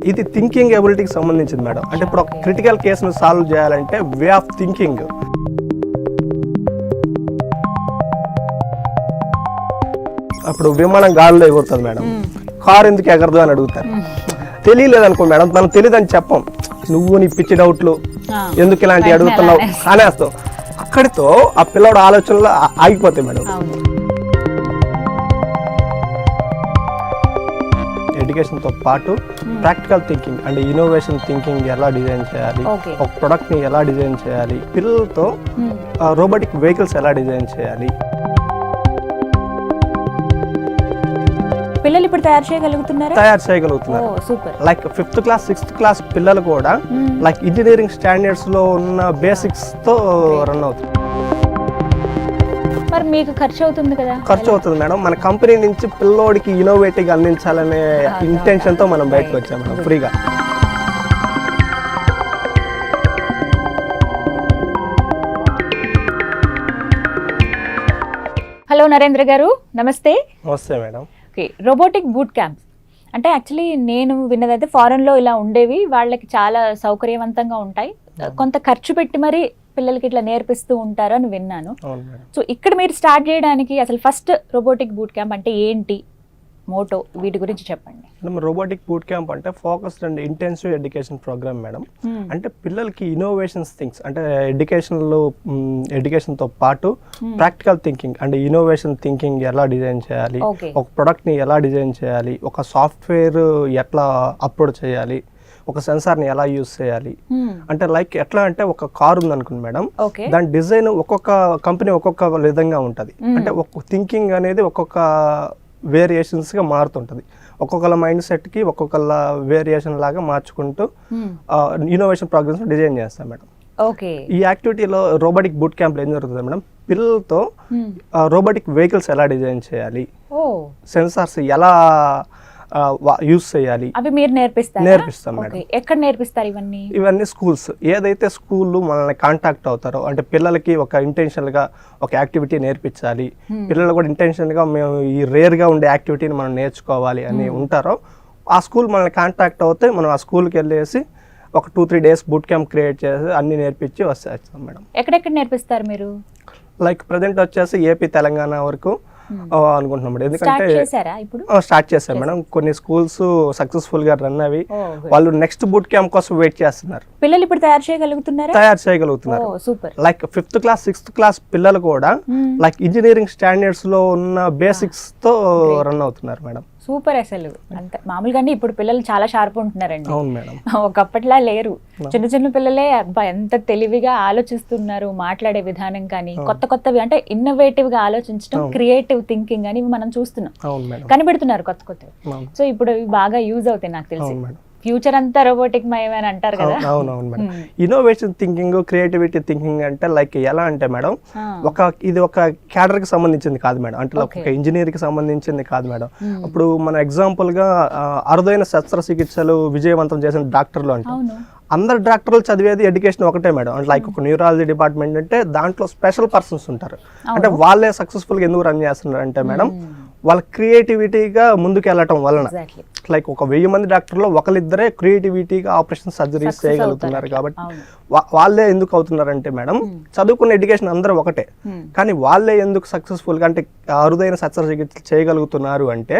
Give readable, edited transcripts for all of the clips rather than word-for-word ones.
ఇది థింకింగ్ ఎబిలిటీకి సంబంధించింది మేడం. అంటే ఇప్పుడు ఒక క్రిటికల్ కేసును సాల్వ్ చేయాలంటే వే ఆఫ్ థింకింగ్. అప్పుడు విమానం గాలిలో ఎగురుతుంది మేడం, కారు ఎందుకు ఎగరదు అని అడుగుతారు. తెలియలేదు అనుకో మేడం, మనం తెలియదని చెప్పం. నువ్వు నీ పిచ్చి డౌట్లు ఎందుకు ఇలాంటివి అడుగుతున్నావు అనేస్తాం. అక్కడితో ఆ పిల్లవాడు ఆలోచనలో ఆగిపోతాయి మేడం. ఎడ్యుకేషన్తో పాటు ప్రాక్టికల్ థింకింగ్ అంటే ఇన్నోవేషన్ థింకింగ్ ఎలా డిజైన్ చేయాలి, ఒక ప్రొడక్ట్ని ఎలా డిజైన్ చేయాలి, పిల్లలతో రోబోటిక్ వెహికల్స్ ఎలా డిజైన్ చేయాలి. పిల్లలు ఇప్పుడు తయారు చేయగలుగుతున్నారు. Like 5th class 6th class పిల్లలు కూడా లైక్ ఇంజనీరింగ్ స్టాండర్డ్స్ లో ఉన్న బేసిక్స్ తో రన్ అవుతుంది. మరి మీకు ఖర్చు అవుతుంది కదా? ఖర్చు అవుతుంది మేడం. మన కంపెనీ నుంచి పిల్లోడికి ఇన్నోవేటివ్ అందించాలనే ఇంటెన్షన్ తో మనం బయటకు వచ్చాం మేడం ఫ్రీగా. హలో నరేంద్ర గారు, నమస్తే. నమస్తే madam. Okay, robotic boot camps అంటే యాక్చువల్లీ నేను విన్నదైతే ఫారెన్లో ఇలా ఉండేవి, వాళ్ళకి చాలా సౌకర్యవంతంగా ఉంటాయి, కొంత ఖర్చు పెట్టి మరి పిల్లలకి ఇట్లా నేర్పిస్తూ ఉంటారు అని విన్నాను. సో ఇక్కడ మీరు స్టార్ట్ చేయడానికి అసలు ఫస్ట్ రోబోటిక్ బూట్ క్యాంప్ అంటే ఏంటి, మోటో, వీటి గురించి చెప్పండి. రోబోటిక్ బూట్ క్యాంప్ అంటే focused and intensive education program madam. అంటే పిల్లలకి ఇన్నోవేషన్స్ థింగ్స్ అంటే ఎడ్యుకేషన్తో పాటు ప్రాక్టికల్ థింకింగ్ అంటే ఇన్నోవేషన్ థింకింగ్ ఎలా డిజైన్ చేయాలి, ఒక ప్రొడక్ట్ని ఎలా డిజైన్ చేయాలి, ఒక సాఫ్ట్వేర్ ఎట్లా అప్లోడ్ చేయాలి, ఒక సెన్సార్ని ఎలా యూజ్ చేయాలి. అంటే లైక్ ఎట్లా అంటే ఒక కార్ ఉంది అనుకోండి మేడం, దాని డిజైన్ ఒక్కొక్క కంపెనీ ఒక్కొక్క విధంగా ఉంటుంది. అంటే ఒక్కొక్క థింకింగ్ అనేది ఒక్కొక్క వేరియేషన్స్గా మారుతుంటుంది. ఒక్కొక్కళ్ళ మైండ్ సెట్కి ఒక్కొక్కళ్ళ వేరియేషన్ లాగా మార్చుకుంటూ ఇన్నోవేషన్ ప్రోగ్రామ్స్ డిజైన్ చేస్తాం మేడం. ఈ యాక్టివిటీలో రోబోటిక్ బూట్ క్యాంప్లో ఏం జరుగుతుంది మేడం, పిల్లలతో రోబోటిక్ వెహికల్స్ ఎలా డిజైన్ చేయాలి, సెన్సార్స్ ఎలా యూజ్ చేయాలి అవి మీరు నేర్పిస్తాం మేడం. ఎక్కడ నేర్పిస్తారు ఇవన్నీ స్కూల్స్, ఏదైతే స్కూల్ మనల్ని కాంటాక్ట్ అవుతారో అంటే పిల్లలకి ఒక ఇంటెన్షనల్ గా ఒక యాక్టివిటీ నేర్పించాలి, పిల్లలు కూడా ఇంటెన్షనల్ గా మేము ఈ రేర్ గా ఉండే యాక్టివిటీని మనం నేర్చుకోవాలి అని ఉంటారో ఆ స్కూల్ మనల్ని కాంటాక్ట్ అవుతే మనం ఆ స్కూల్కి వెళ్ళేసి ఒక 2-3 డేస్ బూట్ క్యాంప్ క్రియేట్ చేసి అన్ని నేర్పించి వస్తాం మేడం. ఎక్కడెక్కడ నేర్పిస్తారు మీరు? లైక్ ప్రజెంట్ వచ్చేసి ఏపీ తెలంగాణ వరకు అనుకుంటున్నాం. ఎందుకంటే స్టార్ట్ చేశారు మేడం. కొన్ని స్కూల్స్ సక్సెస్ఫుల్ గా రన్ అవి వాళ్ళు నెక్స్ట్ బూట్ క్యాంప్ కోసం వెయిట్ చేస్తున్నారు. పిల్లలు ఇప్పుడు తయారు చేయగలుగుతున్నారు. Like 5th class 6th class పిల్లలు కూడా లైక్ ఇంజనీరింగ్ స్టాండర్డ్స్ లో ఉన్న బేసిక్స్ తో రన్ అవుతున్నారు మేడం. సూపర్. అసలు అంత మామూలుగానే ఇప్పుడు పిల్లలు చాలా షార్ప్ ఉంటున్నారండి. ఒకప్పట్లా లేరు. చిన్న చిన్న పిల్లలే ఎంత తెలివిగా ఆలోచిస్తున్నారు, మాట్లాడే విధానం కానీ కొత్త కొత్తవి అంటే ఇన్నోవేటివ్ గా ఆలోచించడం, క్రియేటివ్ థింకింగ్ అని మనం చూస్తున్నాం, కనిపెడుతున్నారు కొత్త కొత్తవి. సో ఇప్పుడు ఇవి బాగా యూజ్ అవుతాయి నాకు తెలిసి. ఫ్యూచర్ అంతా రోబోటిక్ మయమని అంటారు కదా. అవునవును madam. Innovation thinking, creativity thinking అంటే లైక్ ఎలా అంటే మేడం, ఇది ఒక క్యాడర్ కి సంబంధించింది కాదు మేడం. అంటే ఒక ఇంజనీర్ కి సంబంధించింది కాదు మేడం. ఇప్పుడు మన ఎగ్జాంపుల్ గా అరుదైన శస్త్రచికిత్సలు విజయవంతం చేసిన డాక్టర్లు అంటే అందరు డాక్టర్లు చదివేది ఎడ్యుకేషన్ ఒకటే మేడం. అంటే లైక్ ఒక న్యూరాలజీ డిపార్ట్మెంట్ అంటే దాంట్లో స్పెషల్ పర్సన్స్ ఉంటారు. అంటే వాళ్ళే సక్సెస్ఫుల్ గా ఎందుకు రన్ చేస్తున్నారు అంటే మేడం, వాళ్ళ క్రియేటివిటీగా ముందుకు వెళ్ళటం వలన లైక్ ఒక 1000 మంది డాక్టర్లో ఒకరిద్దరే క్రియేటివిటీగా ఆపరేషన్ సర్జరీస్ చేయగలుగుతున్నారు. కాబట్టి వాళ్ళే ఎందుకు అవుతున్నారంటే మేడం, చదువుకున్న ఎడ్యుకేషన్ అందరూ ఒకటే, కానీ వాళ్ళే ఎందుకు సక్సెస్ఫుల్ గా అంటే అరుదైన శస్త్రచికిత్స చేయగలుగుతున్నారు అంటే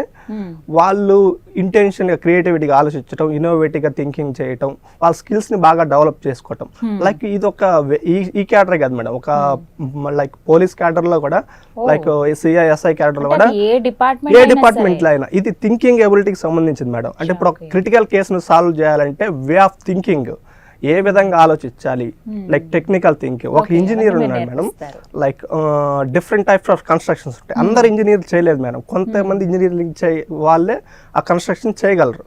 వాళ్ళు ఇంటెన్షన్ గా క్రియేటివిటీగా ఆలోచించడం, ఇన్నోవేటివ్ గా థింకింగ్ చేయటం, వాళ్ళ స్కిల్స్ ని బాగా డెవలప్ చేసుకోవటం. లైక్ ఇది ఒక ఈ క్యాడర్ కాదు మేడం, ఒక లైక్ పోలీస్ క్యాడర్ లో కూడా, లైక్ సిఐఎస్ఐ క్యాడర్ లో కూడా, ఏ డిపార్ట్మెంట్ లో అయినా ఇది థింకింగ్ ఎబిలిటీకి సంబంధించింది మేడం. అంటే ఇప్పుడు ఒక క్రిటికల్ కేసును సాల్వ్ చేయాలంటే వే ఆఫ్ థింకింగ్, ఏ విధంగా ఆలోచించాలి, లైక్ టెక్నికల్ థింకింగ్. ఒక ఇంజనీర్ ఉన్నాడు madam, like different types of constructions ఉంటాయి. అందరు ఇంజనీర్ చేయలేదు మేడం, కొంతమంది ఇంజనీరింగ్ వాళ్ళే ఆ కన్స్ట్రక్షన్ చేయగలరు.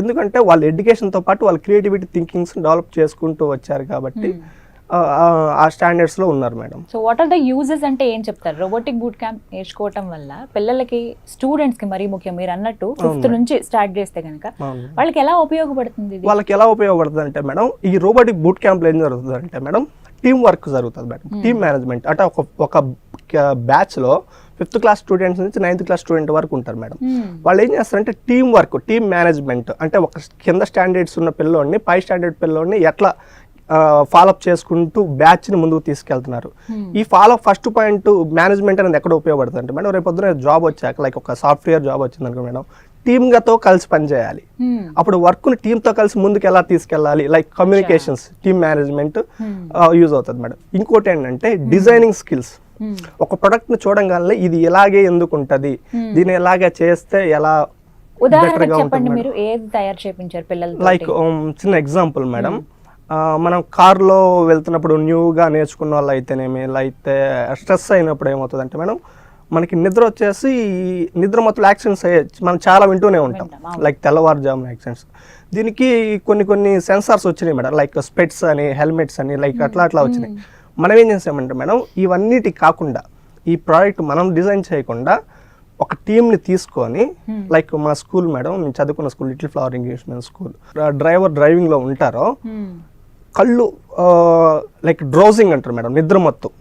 ఎందుకంటే వాళ్ళ ఎడ్యుకేషన్తో పాటు వాళ్ళ క్రియేటివిటీ థింకింగ్స్ డెవలప్ చేసుకుంటూ వచ్చారు కాబట్టి ఆ స్టాండర్డ్స్ లో ఉన్నారు madam. So what are the uses అంటే ఏం చెప్తారు? రోబోటిక్ బూట్ క్యాంప్ నేర్చుకోవటం వల్ల పిల్లలకి, స్టూడెంట్స్ కి మరీ ముఖ్యం, మీరు అన్నట్టు 5th నుంచి స్టార్ట్ చేస్తే కనుక వాళ్ళకి ఎలా ఉపయోగపడుతుంది? వాళ్ళకి ఎలా ఉపయోగపడుతుంది అంటే మేడం, ఈ రోబోటిక్ బూట్ క్యాంప్ లో ఏం జరుగుతుంది అంటే మేడం, టీమ్ వర్క్ జరుగుతుంది మేడం. టీమ్ మేనేజ్మెంట్ అంటే ఒక బ్యాచ్ లో 5th క్లాస్ స్టూడెంట్స్ నుంచి 9th క్లాస్ స్టూడెంట్ వరకు ఉంటారు మేడం. వాళ్ళు ఏం చేస్తారంటే టీమ్ వర్క్, టీమ్ మేనేజ్మెంట్, అంటే ఒక కింద స్టాండర్డ్స్ ఉన్న పిల్లోడిని పై స్టాండర్డ్ పిల్లోడిని ఎట్లా ఫాలోఅప్ చేసుకుంటూ బ్యాచ్ని ముందుకు తీసుకెళ్తున్నారు. ఈ ఫాలోఅప్ ఫస్ట్ పాయింట్ మేనేజ్మెంట్ అనేది ఎక్కడ ఉపయోగపడుతుంది అంటే మేడం, రేపు పొద్దున జాబ్ వచ్చాక లైక్ ఒక సాఫ్ట్వేర్ జాబ్ వచ్చింది అనుకో మేడం, టీమ్తో కలిసి పనిచేయాలి. అప్పుడు వర్క్ని టీమ్తో కలిసి ముందుకు ఎలా తీసుకెళ్ళాలి, like communications, team management use అవుతుంది మేడం. ఇంకోటి ఏంటంటే డిజైనింగ్ స్కిల్స్. ఒక ప్రొడక్ట్ని చూడంగానే ఇది ఇలాగే ఎందుకు ఉంటుంది, దీన్ని ఎలాగే చేస్తే ఎలా బెటర్గా ఉంటుంది. మీరు ఏది తయారు చేయించారు పిల్లలు? లైక్ చిన్న ఎగ్జాంపుల్ మేడం, మనం కార్లో వెళ్తున్నప్పుడు న్యూగా నేర్చుకున్న వాళ్ళు అయితేనేమి, అయితే స్ట్రెస్ అయినప్పుడు ఏమవుతుంది అంటే మేడం, మనకి నిద్ర వచ్చేసి నిద్ర మొత్తం యాక్సిడెంట్స్ అయ్యే మనం చాలా వింటూనే ఉంటాం, లైక్ తెల్లవారుజామున యాక్సిడెంట్స్. దీనికి కొన్ని సెన్సార్స్ వచ్చినాయి మేడం, లైక్ స్పెట్స్ అని, హెల్మెట్స్ అని, లైక్ అట్లా వచ్చినాయి. మనం ఏం చేసామంటే మేడం, ఇవన్నిటి కాకుండా ఈ ప్రోడక్ట్ మనం డిజైన్ చేయకుండా ఒక టీమ్ని తీసుకొని, లైక్ మా స్కూల్ మేడం, నేను చదువుకున్న school Little Flower English medium school, driver డ్రైవింగ్లో ఉంటారో కళ్ళు లైక్ డ్రౌజింగ్ అంటారు మేడం, నిద్ర మొత్తం.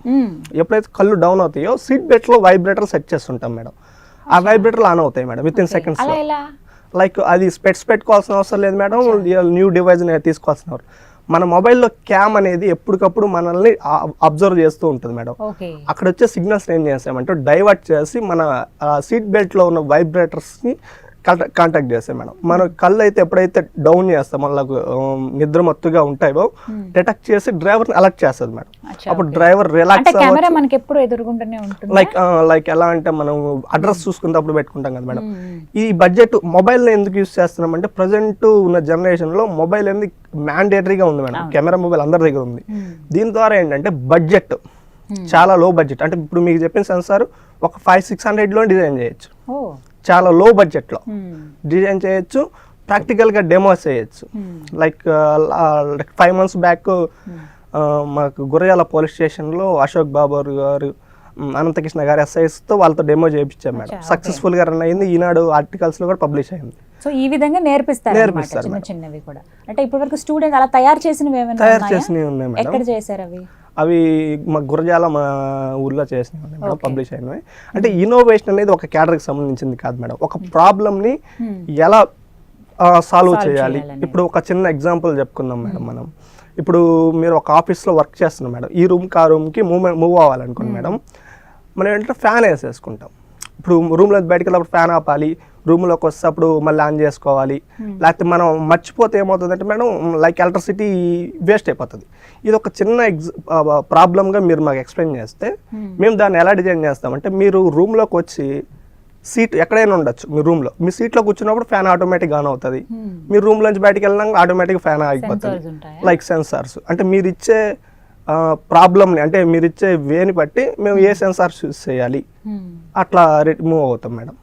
ఎప్పుడైతే కళ్ళు డౌన్ అవుతాయో సీట్ బెల్ట్లో వైబ్రేటర్ సెట్ చేస్తుంటాం మేడం, ఆ వైబ్రేటర్లు ఆన్ అవుతాయి madam with in seconds. Like అది స్పెట్స్ పెట్టుకోవాల్సిన అవసరం లేదు మేడం, న్యూ డివైస్ తీసుకోవాల్సిన అవసరం. మన మొబైల్లో క్యామ్ అనేది ఎప్పటికప్పుడు మనల్ని అబ్జర్వ్ చేస్తూ ఉంటుంది మేడం. అక్కడ వచ్చే సిగ్నల్స్ ఏం చేస్తామంటే డైవర్ట్ చేసి మన సీట్ బెల్ట్లో ఉన్న వైబ్రేటర్స్ని కాంటాక్ట్ చేస్తాయి మేడం. మన కళ్ళు అయితే ఎప్పుడైతే డౌన్ చేస్తాం, మళ్ళీ నిద్ర మత్తుగా ఉంటాయో డిటెక్ట్ చేసి డ్రైవర్ని అలర్ట్ చేస్తుంది మేడం. అప్పుడు డ్రైవర్ రిలాక్స్ లైక్ ఎలా అంటే మనం అడ్రస్ చూసుకున్నప్పుడు పెట్టుకుంటాం కదా మేడం. ఈ బడ్జెట్ మొబైల్ని ఎందుకు యూస్ చేస్తున్నాం అంటే, ప్రజెంట్ ఉన్న జనరేషన్లో మొబైల్ అనేది మ్యాండేటరీగా ఉంది మేడం, కెమెరా మొబైల్ అందరి దగ్గర ఉంది. దీని ద్వారా ఏంటంటే బడ్జెట్ చాలా లో బడ్జెట్, అంటే ఇప్పుడు మీకు చెప్పిన సెన్సార్ ఒక 500-600లో డిజైన్ చేయొచ్చు, చాలా లో బడ్జెట్లో డిజైన్ చేయొచ్చు, ప్రాక్టికల్గా డెమోస్ చేయొచ్చు. లైక్ 5 months బ్యాక్ మాకు గురజాల పోలీస్ స్టేషన్లో అశోక్ బాబు గారు, అనంతకృష్ణ గారు ఎస్ఐస్తో వాళ్ళతో డెమో చేయించాం మేడం. సక్సెస్ఫుల్గా రన్ అయింది, ఈనాడు ఆర్టికల్స్లో కూడా పబ్లిష్ అయింది. సో ఈ విధంగా నేర్పిస్తారు చిన్నవి కూడా. అంటే ఇప్పటివరకు స్టూడెంట్ అలా తయారు చేసినవి ఉన్నాయి మేడం. ఎక్కడ చేశారు అవి? అవి మా గురజాల మా ఊర్లో చేసినవి మేడం, పబ్లిష్ అయినవి. అంటే ఇన్నోవేషన్ అనేది ఒక క్యాడర్కి సంబంధించింది కాదు మేడం, ఒక ప్రాబ్లమ్ని ఎలా సాల్వ్ చేయాలి. ఇప్పుడు ఒక చిన్న ఎగ్జాంపుల్ చెప్పుకుందాం మేడం. మనం ఇప్పుడు మీరు ఒక ఆఫీస్లో వర్క్ చేస్తున్నాం మేడం, ఈ రూమ్కి ఆ రూమ్కి మూవ్ అవ్వాలనుకోండి మేడం, మనం ఏంటంటే ఫ్యాన్ వేసేసుకుంటాం. ఇప్పుడు రూమ్లో బయటకు వెళ్ళినప్పుడు ఫ్యాన్ ఆపాలి, రూమ్లోకి వస్తేప్పుడు మళ్ళీ ఆన్ చేసుకోవాలి. లేకపోతే మనం మర్చిపోతే ఏమవుతుందంటే మేడం, లైక్ ఎలక్ట్రిసిటీ వేస్ట్ అయిపోతుంది. ఇది ఒక చిన్న ప్రాబ్లమ్గా మీరు మాకు ఎక్స్ప్లెయిన్ చేస్తే మేము దాన్ని ఎలా డిజైన్ చేస్తామంటే, మీరు రూమ్లోకి వచ్చి సీట్ ఎక్కడైనా ఉండొచ్చు, మీ రూమ్లో మీ సీట్లో కూర్చున్నప్పుడు ఫ్యాన్ ఆటోమేటిక్గా ఆన్ అవుతుంది. మీరు రూమ్లోంచి బయటకు వెళ్ళినా ఆటోమేటిక్గా ఫ్యాన్ ఆగిపోతుంది. లైక్ సెన్సార్స్ అంటే మీరు ఇచ్చే ప్రాబ్లమ్ని, అంటే మీరు ఇచ్చే వేని బట్టి మేము ఏ సెన్సార్స్ యూజ్ చేయాలి అట్లా మూవ్ అవుతాం మేడం.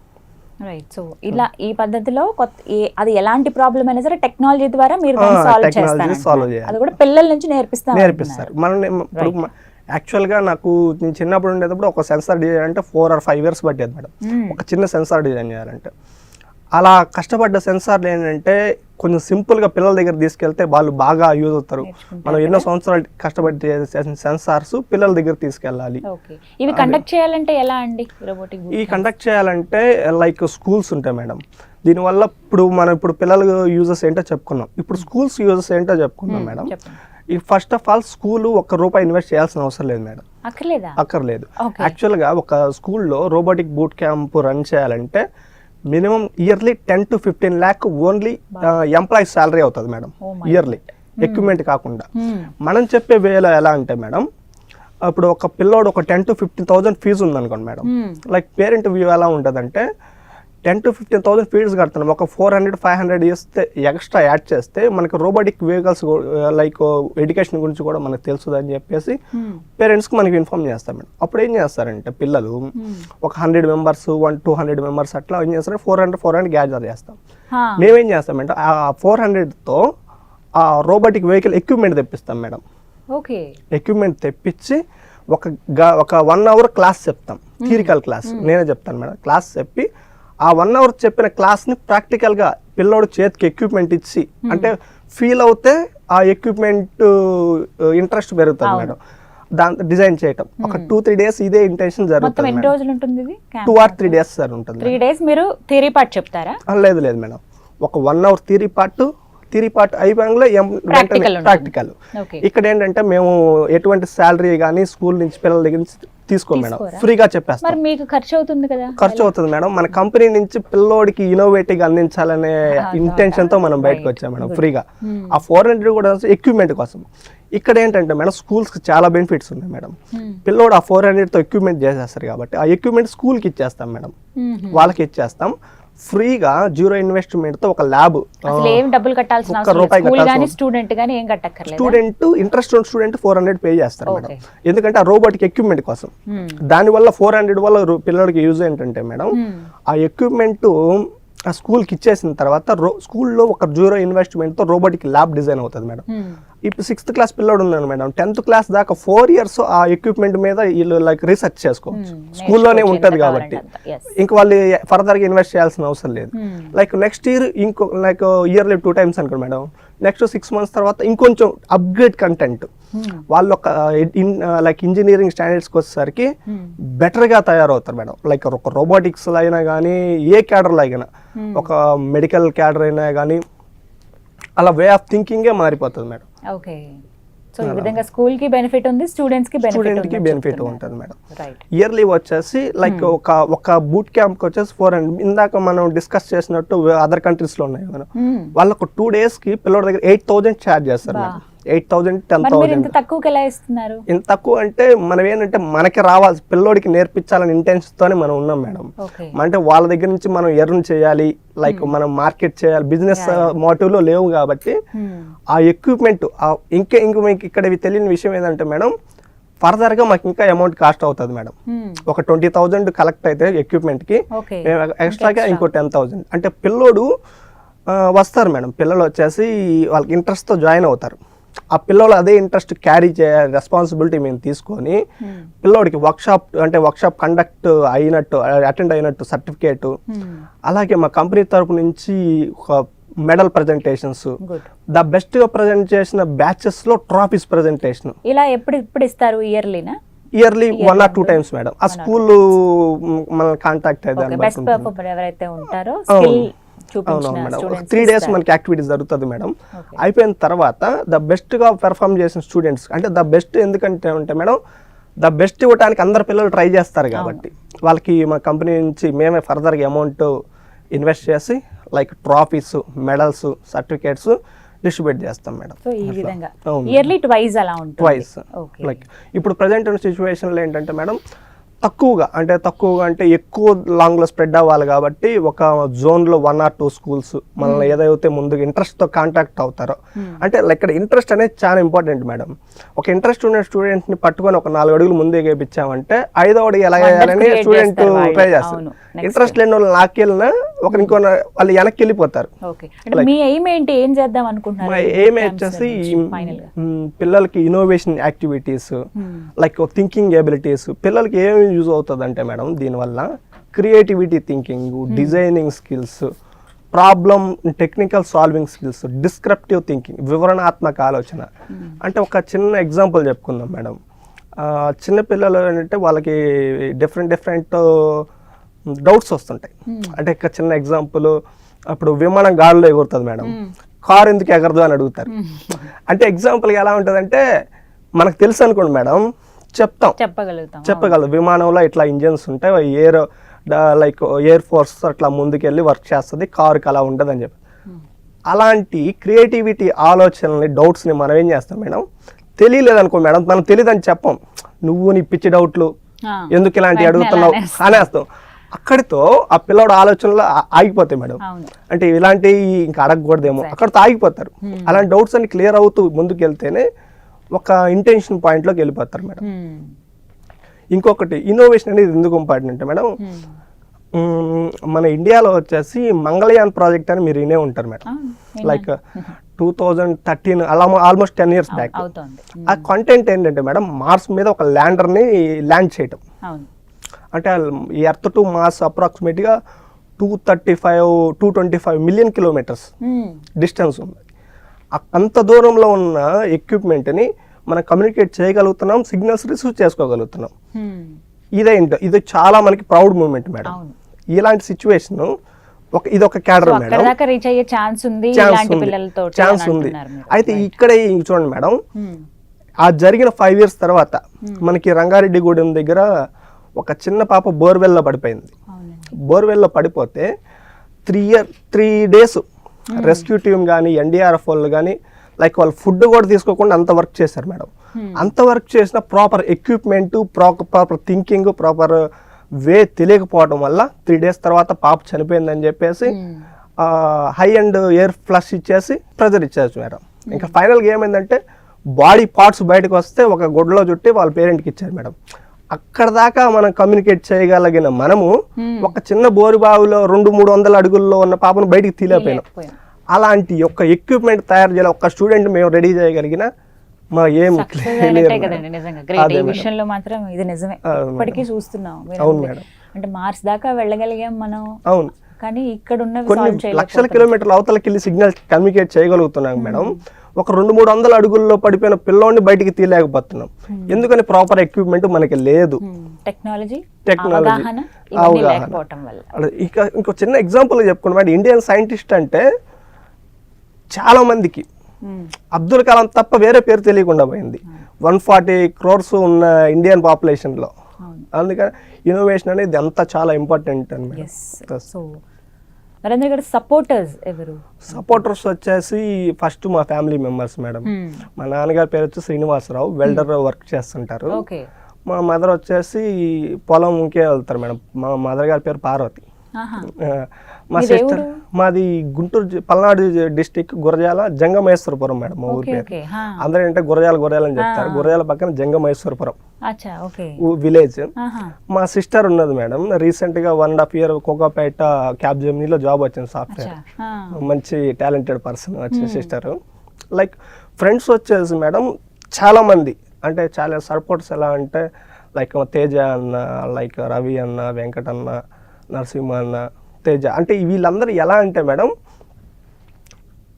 రైట్. సో ఇలా ఈ పద్ధతిలో అది ఎలాంటి ప్రాబ్లం అయినా సరే టెక్నాలజీ ద్వారా మీరు సాల్వ్ చేయాలి. అది కూడా పిల్లల నుంచి నేర్పిస్తారు. మనం ఇప్పుడు యాక్చువల్గా నాకు నేను చిన్నప్పుడు ఉండేటప్పుడు ఒక సెన్సార్ డిజైన్ అంటే 4 or 5 years పట్టేది మేడం, ఒక చిన్న సెన్సార్ డిజైన్ చేయాలంటే. అలా కష్టపడ్డ సెన్సార్లు ఏంటంటే కొంచెం సింపుల్గా పిల్లల దగ్గర తీసుకెళ్తే వాళ్ళు బాగా యూజ్ అవుతారు. మనం ఎన్నో సంవత్సరాలు కష్టపడి చేసిన సెన్సార్స్ పిల్లల దగ్గర తీసుకెళ్ళాలి. ఇవి కండక్ట్ చేయాలంటే ఎలా అండి? ఈ కండక్ట్ చేయాలంటే లైక్ స్కూల్స్ ఉంటాయి మేడం. దీనివల్ల ఇప్పుడు పిల్లల యూజెస్ ఏంటో చెప్పుకున్నాం, ఇప్పుడు స్కూల్స్ యూజెస్ ఏంటో చెప్పుకున్నాం మేడం. ఈ first of all school ₹1 invest చేయాల్సిన అవసరం లేదు మేడం, అక్కర్లేదు. యాక్చువల్గా ఒక స్కూల్లో రోబోటిక్ బూట్ క్యాంప్ రన్ చేయాలంటే minimum yearly 10 to 15 lakh only employees salary అవుతుంది మేడం, ఇయర్లీ, ఎక్విప్మెంట్ కాకుండా. మనం చెప్పే వేలో ఎలా అంటే మేడం, ఇప్పుడు ఒక పిల్లోడు ఒక 10 to 15,000 ఫీజు ఉందనుకోండి మేడం, లైక్ పేరెంట్ వ్యూ ఎలా ఉంటుందంటే 10 to 15,000 ఫీజు కడుతున్నాం, ఒక 400-500 ఇస్తే ఎక్స్ట్రా యాడ్ చేస్తే మనకి రోబోటిక్ వెహికల్స్ లైక్ ఎడ్యుకేషన్ గురించి కూడా మనకు తెలుసుదని చెప్పేసి పేరెంట్స్కి మనకి ఇన్ఫార్మ్ చేస్తాం మేడం. అప్పుడు ఏం చేస్తారంటే పిల్లలు ఒక 100 members 100-200 members అట్లా ఏం చేస్తారు, 400 గ్యాదర్ చేస్తాం. మేమేం చేస్తామంటే ఆ 400తో ఆ రోబోటిక్ వెహికల్ ఎక్విప్మెంట్ తెప్పిస్తాం మేడం. ఎక్విప్మెంట్ తెప్పించి ఒక 1 hour క్లాస్ చెప్తాం, థియరికల్ క్లాస్ నేనే చెప్తాను మేడం. క్లాస్ చెప్పి ఆ 1 hour చెప్పిన క్లాస్ని ప్రాక్టికల్గా పిల్లోడు చేతికి ఎక్విప్మెంట్ ఇచ్చి, అంటే ఫీల్ అవుతే ఆ ఎక్విప్మెంట్ ఇంట్రెస్ట్ పెరుగుతుంది మేడం. దాంతో డిజైన్ చేయటం ఒక 2-3 days ఇదే ఇంటెన్షన్ మొత్తం జరుగుతుంది ఎన్ని రోజులు ఉంటుంది ఇది 2 or 3 days సార్ ఉంటుంది 3 days మీరు థియరీ పార్ట్ చెప్తారా లేదు లేదు మేడం ఒక 1 hour థియరీ పార్ట్ అయిపోయాలో ప్రాక్టికల్ ఓకే ఇక్కడ ఏంటంటే మేము ఎటువంటి శాలరీ కానీ స్కూల్ నుంచి పిల్లల దగ్గర నుంచి తీసుకోం మేడం ఫ్రీగా చెప్పేస్తాం మరి మీకు ఖర్చు అవుతుంది కదా ఖర్చు అవుతుంది మేడం మన కంపెనీ నుంచి పిల్లోడికి ఇన్నోవేటివ్ అందించాలనే ఇంటెన్షన్ తో మనం బయటకు వచ్చాం మేడం ఫ్రీగా ఆ 400 కూడా ఎక్విప్మెంట్ కోసం ఇక్కడ ఏంటంటే మేడం స్కూల్స్ కి చాలా బెనిఫిట్స్ ఉన్నాయి మేడం పిల్లోడు ఆ 400 తో ఎక్విప్మెంట్ చేసేస్తారు కాబట్టి ఆ ఎక్విప్మెంట్ స్కూల్ కి ఇచ్చేస్తాం మేడం వాళ్ళకి ఇచ్చేస్తాం ఫ్రీగా 0 ఇన్వెస్ట్మెంట్ తో ఒక ల్యాబ్ అసలు ఏం డబ్బులు కట్టాల్సిన అవసరం లేదు స్కూల్ గాని స్టూడెంట్ గాని ఏం కట్టక్కర్లేదు స్టూడెంట్ ఇంట్రెస్ట్ ఉన్న స్టూడెంట్ 400 పే చేస్తారు మేడం ఎందుకంటే ఆ రోబోటిక్ ఎక్విప్మెంట్ కోసం దాని వల్ల 400 వల్ల పిల్లలకి యూజ్ ఏంటంటే మేడం ఆ ఎక్విప్మెంట్ ఆ స్కూల్కి ఇచ్చేసిన తర్వాత స్కూల్లో ఒక 0 ఇన్వెస్ట్మెంట్ తో రోబోటిక్ ల్యాబ్ డిజైన్ అవుతుంది మేడం ఇప్పుడు 6th క్లాస్ పిల్లోడు ఉన్నాడు మేడం 10th క్లాస్ దాకా 4 years ఆ ఎక్విప్మెంట్ మీద వీళ్ళు లైక్ రీసెర్చ్ చేసుకోవచ్చు స్కూల్లోనే ఉంటది కాబట్టి ఇంక వాళ్ళు ఫర్దర్ గా ఇన్వెస్ట్ చేయాల్సిన అవసరం లేదు లైక్ నెక్స్ట్ ఇయర్ ఇంకో లైక్ ఇయర్లీ 2 times అనుకోండి మేడం నెక్స్ట్ 6 months తర్వాత ఇంకొంచెం అప్గ్రేడ్ కంటెంట్ వాళ్ళు ఒక లైక్ ఇంజనీరింగ్ స్టాండర్డ్స్కి వచ్చేసరికి బెటర్గా తయారవుతారు మేడం లైక్ ఒక రోబోటిక్స్ అయినా కానీ ఏ క్యాడర్లో అయినా ఒక మెడికల్ క్యాడర్ అయినా కానీ అలా వే ఆఫ్ థింకింగే మారిపోతుంది మేడం ఓకే సో ఈ విధంగా స్కూల్ కి బెనిఫిట్ ఉంది స్టూడెంట్స్ కి బెనిఫిట్ ఉంటుంది మేడం ఇయర్లీ వచ్చేసి లైక్ ఒక బూట్ క్యాంప్ కి వచ్చేసి 400 ఇందాక మనం డిస్కస్ చేసినట్టు అదర్ కంట్రీస్ లో ఉన్నాయి మేడం వాళ్ళకు 2 days కి పిల్లల దగ్గర 8,000 ఛార్జ్ చేస్తారు మేడం 8,000 10,000 ఇంత తక్కువకి ఎలా ఇస్తున్నారు ఇంత తక్కువ అంటే మనం ఏంటంటే మనకి రావాలి పిల్లోడికి నేర్పించాలని ఇంటెన్షన్ తోనే మనం ఉన్నాం మేడం అంటే వాళ్ళ దగ్గర నుంచి మనం ఎర్న్ చేయాలి లైక్ మనం మార్కెట్ చేయాలి బిజినెస్ మోటివ్ లో లేవు కాబట్టి ఆ ఎక్విప్మెంట్ ఇంకా మీకు ఇక్కడ తెలియని విషయం ఏంటంటే మేడం ఫర్దర్ గా మాకు ఇంకా అమౌంట్ కాస్ట్ అవుతుంది మేడం ఒక 20,000 కలెక్ట్ అయితే ఎక్విప్మెంట్ కి ఎక్స్ట్రాగా ఇంకో 10,000 అంటే పిల్లోడు వస్తారు మేడం పిల్లలు వచ్చేసి వాళ్ళకి ఇంట్రెస్ట్ తో జాయిన్ అవుతారు ఆ పిల్లలు అదే ఇంట్రెస్ట్ క్యారీ చేయాలి రెస్పాన్సిబిలిటీ మేము తీసుకొని పిల్లోడికి వర్క్షాప్ కండక్ట్ అయినట్టు అటెండ్ అయినట్టు సర్టిఫికేట్ అలాగే మా కంపెనీ తరపు నుంచి ఒక మెడల్ ప్రజెంటేషన్స్ ద బెస్ట్ గా ప్రజెంట్ చేసిన బ్యాచెస్ లో ట్రాఫీస్ ప్రజెంటేషన్ ఇలా ఎప్పుడు ఇస్తారు ఇయర్లీ 1 or 2 times మేడం ఆ స్కూల్ మన కాంటాక్ట్ ఎవరైతే ఉంటారో అవునవును మేడం 3 days మనకి యాక్టివిటీస్ జరుగుతుంది మేడం అయిపోయిన తర్వాత ద బెస్ట్ గా పెర్ఫార్మ్ చేసిన స్టూడెంట్స్ అంటే ద బెస్ట్ ఎందుకంటే అంటే మేడం ద బెస్ట్ ఇవ్వడానికి అందరు పిల్లలు ట్రై చేస్తారు కాబట్టి వాళ్ళకి మా కంపెనీ నుంచి మేమే ఫర్దర్ గా అమౌంట్ ఇన్వెస్ట్ చేసి like trophies medals certificates distribute చేస్తాం మేడం సో ఈ విధంగా ఇయర్లీ ట్వైస్ అలా ఉంటుంది ట్వైస్ లైక్ ఇప్పుడు ప్రెజెంట్ ఉన్న సిచ్యువేషన్లో ఏంటంటే మేడం తక్కువగా అంటే ఎక్కువ లాంగ్ లో స్ప్రెడ్ అవ్వాలి కాబట్టి ఒక జోన్ లో 1 or 2 స్కూల్స్ మనల్ని ఏదైతే ముందుగా ఇంట్రెస్ట్ తో కాంటాక్ట్ అవుతారో అంటే ఇక్కడ ఇంట్రెస్ట్ అనేది చాలా ఇంపార్టెంట్ మేడం ఒక ఇంట్రెస్ట్ ఉన్న స్టూడెంట్ ని పట్టుకొని ఒక 4 అడుగులు ముందే గేపించామంటే 5వ అడుగు ఎలా వేయాలని స్టూడెంట్ ట్రై చేస్తారు ఇంట్రెస్ట్ లేని వాళ్ళు లాక్కెళ్ళినా ఇంకో వాళ్ళు వెనక్కి వెళ్ళిపోతారు మా ఎయిమ్ వచ్చేసి పిల్లలకి innovation activities like thinking abilities పిల్లలకి ఏమి యూజ్ అవుతుంది అంటే మేడం దీనివల్ల creativity thinking designing skills problem technical solving skills descriptive thinking వివరణాత్మక ఆలోచన అంటే ఒక చిన్న ఎగ్జాంపుల్ చెప్పుకుందాం మేడం చిన్న పిల్లలు అంటే వాళ్ళకి డిఫరెంట్ డౌట్స్ వస్తుంటాయి అంటే ఒక చిన్న ఎగ్జాంపుల్ అప్పుడు విమానం గాలిలో ఎగురుతుంది మేడం కారు ఎందుకు ఎగరదు అని అడుగుతారు అంటే ఎగ్జాంపుల్ ఎలా ఉంటుంది అంటే మనకు తెలుసు అనుకోండి మేడం చెప్పగలదు విమానంలో ఇట్లా ఇంజన్స్ ఉంటాయి లైక్ ఎయిర్ ఫోర్స్ అట్లా ముందుకెళ్ళి వర్క్ చేస్తుంది కారుకి అలా ఉండదు అని చెప్పి అలాంటి క్రియేటివిటీ ఆలోచనల్ని డౌట్స్ని మనం ఏం చేస్తాం మేడం తెలియలేదనుకో మేడం మనం తెలియదని చెప్పం నువ్వు నీ పిచ్చి డౌట్లు ఎందుకు ఇలాంటి అడుగుతున్నావు అనేస్తాం అక్కడితో ఆ పిల్లవాడు ఆలోచనలో ఆగిపోతాయి మేడం అంటే ఇలాంటివి ఇంకా అడగకూడదేమో అక్కడితో ఆగిపోతారు అలాంటి డౌట్స్ అన్ని క్లియర్ అవుతూ ముందుకు వెళ్తేనే ఒక ఇంటెన్షన్ పాయింట్లోకి వెళ్ళిపోతారు మేడం ఇంకొకటి ఇన్నోవేషన్ అనేది ఎందుకు ఇంపార్టెంట్ అంటే మేడం మన ఇండియాలో వచ్చేసి మంగళయాన్ ప్రాజెక్ట్ అని మీరు వినే ఉంటారు మేడం లైక్ 2013 అలా ఆల్మోస్ట్ 10 years బ్యాక్ ఆ కంటెంట్ ఏంటంటే మేడం మార్స్ మీద ఒక ల్యాండర్ని ల్యాండ్ చేయటం అంటే ఎర్త్ టు మార్స్ అప్రాక్సిమేట్గా 225 million kilometers డిస్టెన్స్ ఉంది అంత దూరంలో ఉన్న ఎక్విప్మెంట్ని మనం కమ్యూనికేట్ చేయగలుగుతున్నాం, సిగ్నల్స్ రిసీవ్ చేసుకోగలుగుతున్నాం. ఇది చాలా మనకి ప్రౌడ్ మూమెంట్ మేడం. ఇలాంటి సిచ్యువేషన్ ఇది ఒక క్యాడర్ మేడం, ఛాన్స్ ఉంది. అయితే ఇక్కడే చూడండి మేడం, ఆ జరిగిన 5 years తర్వాత మనకి రంగారెడ్డిగూడెం దగ్గర ఒక చిన్న పాప బోర్వెల్లో పడిపోయింది. బోర్వెల్లో పడిపోతే 3 days రెస్క్యూ టీమ్ కానీ ఎన్డీఆర్ఎఫ్ వాళ్ళు కానీ లైక్ వాళ్ళు ఫుడ్ కూడా తీసుకోకుండా అంత వర్క్ చేశారు మేడం. అంత వర్క్ చేసిన proper equipment, proper thinking, proper way తెలియకపోవడం వల్ల 3 days తర్వాత పాప చనిపోయిందని చెప్పేసి హై అండ్ ఎయిర్ ఫ్లష్ ఇచ్చేసి ప్రెజర్ ఇచ్చేసి మేడం. ఇంకా ఫైనల్గా ఏమైందంటే బాడీ పార్ట్స్ బయటకు వస్తే ఒక గుడ్డలో చుట్టి వాళ్ళ పేరెంట్కి ఇచ్చారు మేడం. అక్కడ దాకా మనం కమ్యూనికేట్ చేయగలిగిన మనము ఒక చిన్న బోరుబావిలో 200-300 అడుగుల్లో ఉన్న పాపను బయటికి తీలేకపోయినాం. అలాంటి ఒక ఎక్విప్మెంట్ తయారు చేయాలి ఒక స్టూడెంట్ మేము రెడీ చేయగలిగిన మా ఏం చూస్తున్నాం. అంటే మార్స్ దాకా వెళ్ళగలిగాం మనం. అవును, కానీ ఇక్కడ ఉన్న కొన్ని లక్షల కిలోమీటర్ల అవతలకి వెళ్ళి సిగ్నల్ కమ్యూనికేట్ చేయగలుగుతున్నాం మేడం. ఒక 200-300 అడుగుల్లో పడిపోయిన పిల్లోని బయటికి తీయలేకపోతున్నాం. ఎందుకని ప్రాపర్ ఎక్విప్మెంట్ మనకి లేదు. టెక్నాలజీ అవగాహన. ఇక ఇంకో చిన్న ఎగ్జాంపుల్ చెప్పుకున్నాం మేడం. ఇండియన్ సైంటిస్ట్ అంటే చాలా మందికి అబ్దుల్ కలాం తప్ప వేరే పేరు తెలియకుండా పోయింది. 140 crores ఉన్న ఇండియన్ పాపులేషన్ లో. అందుకని ఇన్నోవేషన్ అనేది అంతా చాలా ఇంపార్టెంట్ అని. నరేంద్ర గారు సపోర్టర్స్ వచ్చేసి ఫస్ట్ మా ఫ్యామిలీ మెంబర్స్ మేడం. మా నాన్నగారి పేరు వచ్చి శ్రీనివాసరావు, వెల్డర్ వర్క్ చేస్తుంటారు. మా మదర్ వచ్చేసి పొలంకే వెళ్తారు మేడం. మా మదర్ గారి పేరు పార్వతి. మా సిస్టర్ మాది గుంటూరు పల్నాడు డిస్టిక్ గురజాల జంగమేశ్వరపురం మేడం మా ఊరి పేరు. అందరూ ఏంటంటే గురజాల అని చెప్తారు. గురజాల పక్కన జంగమేశ్వరపురం విలేజ్. మా సిస్టర్ ఉన్నది మేడం, రీసెంట్ గా 1.5 year కోకాపేట క్యాబ్ జెమినీలో జాబ్ వచ్చింది, సాఫ్ట్వేర్. మంచి టాలెంటెడ్ పర్సన్ వచ్చిన సిస్టర్. లైక్ ఫ్రెండ్స్ వచ్చేసి మేడం చాలా మంది, అంటే చాలా సపోర్ట్స్. ఎలా అంటే లైక్ తేజ అన్న, లైక్ రవి అన్న, వెంకట అన్న, నరసింహ అన్న, తేజ. అంటే వీళ్ళందరూ ఎలా అంటే మేడం,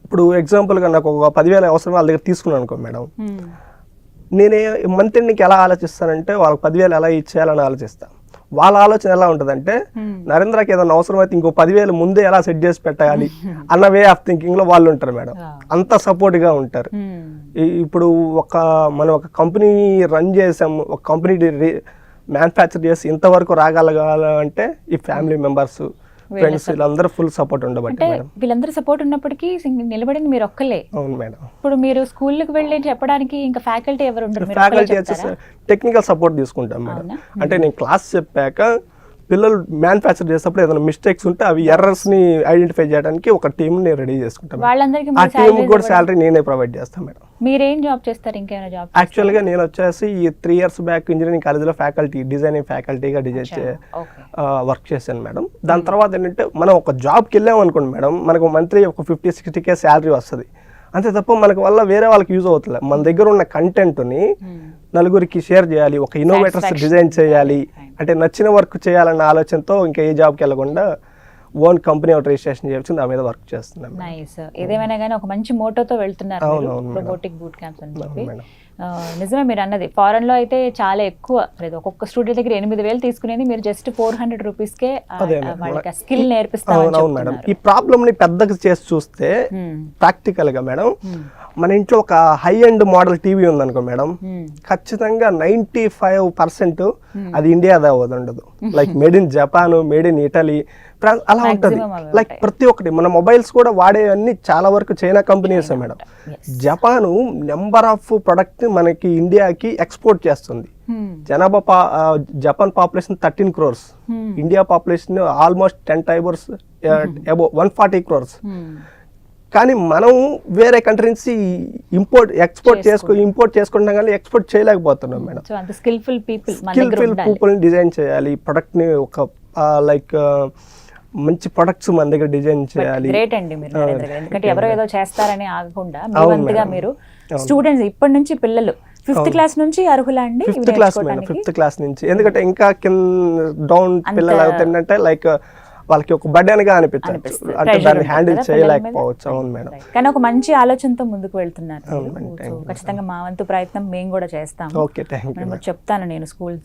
ఇప్పుడు ఎగ్జాంపుల్గా నాకు ఒక 10,000 అవసరం వాళ్ళ దగ్గర తీసుకున్నాను అనుకో మేడం, నేనే మంత్ ఎండ్కి ఎలా ఆలోచిస్తానంటే వాళ్ళకి 10,000 ఎలా ఇచ్చేయాలని ఆలోచిస్తాను. వాళ్ళ ఆలోచన ఎలా ఉంటుందంటే నరేంద్రకి ఏదైనా అవసరం అయితే ఇంకో 10,000 ముందే ఎలా సెట్ చేసి పెట్టాలి అన్న వే ఆఫ్ థింకింగ్ లో వాళ్ళు ఉంటారు మేడం. అంత సపోర్ట్ గా ఉంటారు. ఇప్పుడు మనం ఒక కంపెనీ రన్ చేసాము, ఒక కంపెనీ మ్యానుఫ్యాక్చర్ చేసి ఇంతవరకు రాగలగాలంటే ఈ ఫ్యామిలీ మెంబర్స్, ఫ్రెండ్స్ వీళ్ళందరూ ఫుల్ సపోర్ట్ ఉండబట్టి మేడం. వీళ్ళందరూ సపోర్ట్ ఉన్నప్పటికీ నిలబడింది మీరు ఒక్కలే. అవును మేడం. ఇప్పుడు మీరు స్కూల్కి వెళ్ళి చెప్పడానికి ఇంకా ఫ్యాకల్టీ ఎవరు ఉంటారు? ఫ్యాకల్టీ వచ్చేసి టెక్నికల్ సపోర్ట్ తీసుకుంటాం మేడం. అంటే నేను క్లాస్ చెప్పాక పిల్లలు మ్యానుఫ్యాక్చర్ చేసేటప్పుడు ఏదైనా మిస్టేక్స్ ఉంటే అవి ఎర్రర్స్ ని ఐడెంటిఫై చేయడానికి ఒక టీమ్ ని రెడీ చేసుకుంటాం. ఆ టీమ్ కూడా శాలరీ నేనే ప్రొవైడ్ చేస్తాను మేడం. మీరేం జాబ్ చేస్తారు? ఇంకేమైనా జాబ్? యాక్చువల్ గా నేను వచ్చేసి 3 years బ్యాక్ ఇంజనీరింగ్ కాలేజ్ లో ఫ్యాకల్టీ, డిజైనింగ్ ఫ్యాకల్టీగా వర్క్ చేశాను మేడం. దాని తర్వాత ఏంటంటే మనం ఒక జాబ్కి వెళ్ళాం అనుకోండి మేడం, మనకు మంత్లీ ఒక 50-60K శాలరీ వస్తుంది. అంతే తప్ప మనకు వల్ల వేరే వాళ్ళకి యూజ్ అవుతుంది. మన దగ్గర ఉన్న కంటెంట్ని నలుగురికి షేర్ చేయాలి, ఒక ఇన్నోవేటర్స్ డిజైన్ చేయాలి, అంటే నచ్చిన వర్క్ చేయాలన్న ఆలోచనతో ఇంకా ఏ జాబ్కి వెళ్ళకుండా ఓన్ కంపెనీ ఒకటి రిజిస్ట్రేషన్ చేయొచ్చు, దాని మీద వర్క్ చేస్తున్నాం. ఏదేమైనా కానీ ఒక మంచి మోటోతో వెళ్తున్నారు రోబోటిక్ బూట్ క్యాంప్స్ అని చెప్పి. నిజమే మీరు అన్నది. ఫారెన్ లో అయితే చాలా ఎక్కువ, ఒక్కొక్క స్టూడెంట్ దగ్గర 8,000 తీసుకునేది మీరు జస్ట్ 400 రూపీస్కే వాళ్ళకి స్కిల్ నేర్పిస్తాం. ఈ ప్రాబ్లమ్ ని పెద్దగా చేసి చూస్తే ప్రాక్టికల్ గా మేడం, మన ఇంట్లో ఒక హై ఎండ్ మోడల్ టీవీ ఉందనుకో మేడం, ఖచ్చితంగా 95% అది ఇండియాదా ఉండదు. Like made in Japan, made in Italy, అలా ఉంటుంది. లైక్ ప్రతి ఒక్కటి మన మొబైల్స్ కూడా వాడేవన్నీ చాలా వరకు China companies madam. Japan number of product మనకి ఇండియాకి ఎక్స్పోర్ట్ చేస్తుంది. జనాభా Japan population 13 crores, India population almost 10 times above 140 crores. కానీ మనం వేరే కంట్రీ నుంచి ఇంపోర్ట్ చేసుకుంటాం కానీ ఎక్స్పోర్ట్ చేయలేకపోతున్నాం మేడం. స్కిల్ఫుల్ పీపుల్ డిజైన్ చేయాలి, ప్రొడక్ట్ ని ఒక లైక్ మంచి ప్రొడక్ట్స్ మన దగ్గర డిజైన్ చేయాలి. గ్రేట్ అండి మీరు. ఎందుకంటే ఎవరో ఏదో చేస్తారని ఆగకుండా మీరు స్టూడెంట్స్ ఇప్పటి నుంచి పిల్లలు 5th class నుంచి అర్హులా అండి? 5th class నుంచి. ఎందుకంటే ఇంకా డౌన్ పిల్లలు అవుతుందంటే లైక్ వాళ్ళకి ఒక బర్డెన్ గా అనిపించచ్చు, అనిపిస్తుంది. అంటే Pressure దాన్ని ఉంటుంది హ్యాండిల్ కదా పిల్లల మీద. చేయలేకపోవచ్చు. అవును మేడం. కానీ ఒక మంచి ఆలోచనతో ముందుకు వెళ్తున్నారు అవును మీరు. మేడం, సో ఖచ్చితంగా మా వంతు ప్రయత్నం మేము కూడా చేస్తాము. Okay, thank you. నేను చెప్తాను, నేను స్కూల్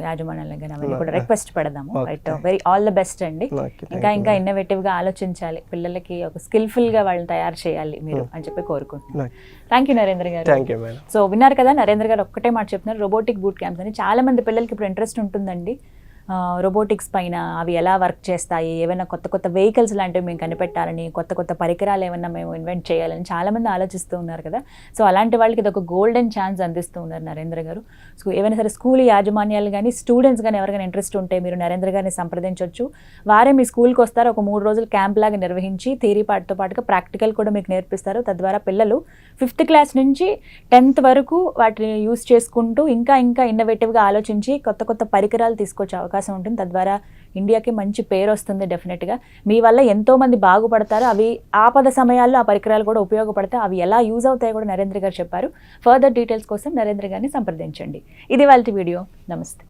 యాజమాన్యాలకు కానీ అవన్నీ కూడా Okay. రిక్వెస్ట్ పెడదాము. Okay, right, very all the best అండి. Okay, ఇంకా ఇంకా ఇన్నోవేటివ్ గా ఆలోచించాలి, పిల్లలకి ఒక స్కిల్ఫుల్ గా వాళ్ళని తయారు చేయాలి మీరు అని చెప్పి కోరుకుంటున్నాను. థ్యాంక్ యూ నరేంద్ర గారు. Thank you madam. సో విన్నారు కదా, నరేంద్ర గారు ఒక్కటే మాట చెప్తున్నారు, రోబోటిక్ బూట్ క్యాంప్స్ అని. చాలా మంది పిల్లలకి ఇప్పుడు ఇంట్రెస్ట్ ఉంటుందండి రోబోటిక్స్ పైన, అవి ఎలా వర్క్ చేస్తాయి, ఏమైనా కొత్త కొత్త వెహికల్స్ లాంటివి మేము కనిపెట్టాలని, కొత్త కొత్త పరికరాలు ఏమైనా మేము ఇన్వెంట్ చేయాలని చాలామంది ఆలోచిస్తూ ఉన్నారు కదా. సో అలాంటి వాళ్ళకి ఇది ఒక గోల్డెన్ ఛాన్స్ అందిస్తూ ఉన్నారు నరేంద్ర గారు. సో ఏమైనా సరే స్కూల్ యాజమాన్యాలు కానీ స్టూడెంట్స్ కానీ ఎవరికైనా ఇంట్రెస్ట్ ఉంటే మీరు నరేంద్ర గారిని సంప్రదించవచ్చు. వారే మీ స్కూల్కి వస్తారు, ఒక 3 రోజులు క్యాంప్ లాగా నిర్వహించి థియరీ పార్ట్తో పాటుగా ప్రాక్టికల్ కూడా మీకు నేర్పిస్తారు. తద్వారా పిల్లలు 5th క్లాస్ నుంచి 10th వరకు వాటిని యూస్ చేసుకుంటూ ఇంకా ఇంకా ఇన్నోవేటివ్గా ఆలోచించి కొత్త కొత్త పరికరాలు తీసుకొచ్చే అవకాశం ఉంటుంది. తద్వారా ఇండియాకి మంచి పేరు వస్తుంది డెఫినెట్గా. మీ వల్ల ఎంతోమంది బాగుపడతారు. అవి ఆపద సమయాల్లో ఆ పరికరాలు కూడా ఉపయోగపడతాయి. అవి ఎలా యూజ్ అవుతాయో కూడా నరేంద్ర గారు చెప్పారు. ఫర్దర్ డీటెయిల్స్ కోసం నరేంద్ర గారిని సంప్రదించండి. ఇది వాళ్ళ వీడియో. నమస్తే.